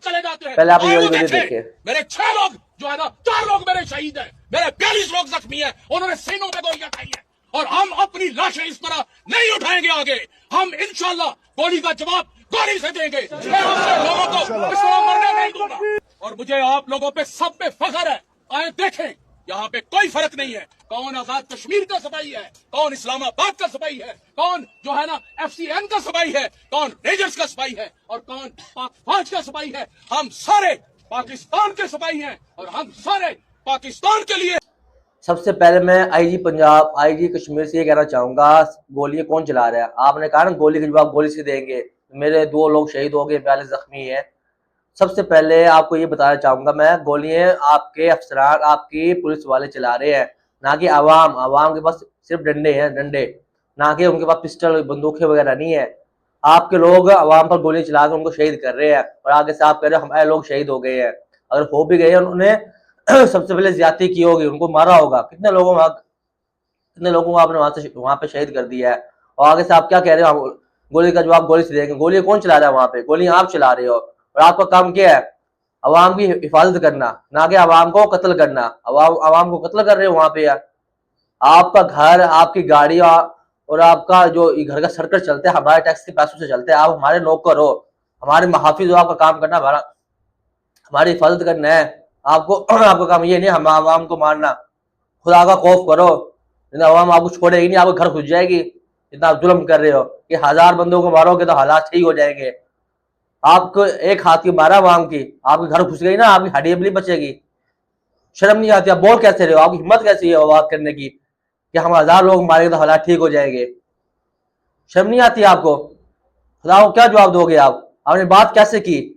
चले जाते हैं। पहले आप ये और वो वीडियो देखें, देखिए। मेरे 6 लोग जो है ना, 4 लोग मेरे शहीद हैं, मेरे 42 लोग जख्मी हैं, उन्होंने सीनों पे गोलियां खाई हैं। और हम अपनी लाशें इस तरह नहीं उठाएंगे आगे। हम इंशाल्लाह गोली का जवाब गोली से देंगे। मैं अपने लोगों को इस तरह मरने नहीं दूंगा। और मुझे आप लोगों पे सब पे फख्र है। आए देखें, यहाँ पे कोई फर्क नहीं है कौन आजाद कश्मीर का सिपाही है, कौन इस्लामाबाद का सिपाही है, कौन जो है ना FCN का सिपाही है, कौन रेंजर्स का सिपाही है और कौन पाक फौज का सिपाही है। हम सारे पाकिस्तान के सिपाही हैं और हम सारे पाकिस्तान के लिए। सबसे पहले मैं IG पंजाब, IG कश्मीर से ये कहना चाहूंगा, गोलियां कौन चला रहा है? आपने कहा ना गोली का जवाब गोली से देंगे। मेरे 2 लोग शहीद हो गए, 42 जख्मी हैं। सबसे पहले आपको ये बताना चाहूंगा मैं, गोलियां आपके अफसरान, आपकी पुलिस वाले चला रहे हैं, ना कि आवाम के पास सिर्फ डंडे हैं, डंडे, ना कि उनके पास पिस्टल बंदूकें वगैरह नहीं है। आपके लोग आवाम पर गोली चला कर उनको शहीद कर रहे हैं और आगे से आप कह रहे हो हमारे लोग शहीद हो गए हैं। अगर हो भी गए उन्होंने सबसे पहले ज्यादती की होगी, उनको मारा होगा। कितने लोगों को आपने वहां पे शहीद कर दिया है और आगे से आप क्या कह रहे हो गोली का जवाब गोली से देंगे? गोली कौन चला रहा है वहां पे? गोली आप चला रहे हो और आपका काम क्या है? अवाम की हिफाजत करना, ना कि अवाम को कत्ल करना। अवाम को कत्ल कर रहे हो वहां पे यार। आपका घर, आपकी गाड़ी और आपका जो घर का सर्कल चलते हैं हमारे टैक्स के पैसों से चलते हैं। आप हमारे नौकर हो, हमारे मुहाफिज हो, आपका काम करना हमारी हिफाजत करना है। आपको आपका काम ये नहीं हम आवाम को मारना। खुदा का खौफ करो, अवाम आपको छोड़ेगी नहीं, आपको घर घुस जाएगी। इतना आप जुल्म कर रहे हो कि 1000 बंदों को मारोगे तो हालात ठीक हो जाएंगे। आपको एक हाथ की मारा अवाम की, आपके घर घुस गई ना, आपकी हड्डी नहीं बचेगी। शर्म नहीं आती? आप बोल कैसे रहे हो? आपकी हिम्मत कैसी है बात करने की कि हम 1000 लोग मारेंगे तो हालात ठीक हो जाएंगे? शर्म नहीं आती आपको? खुदा को क्या जवाब दोगे आप? आपने बात कैसे की?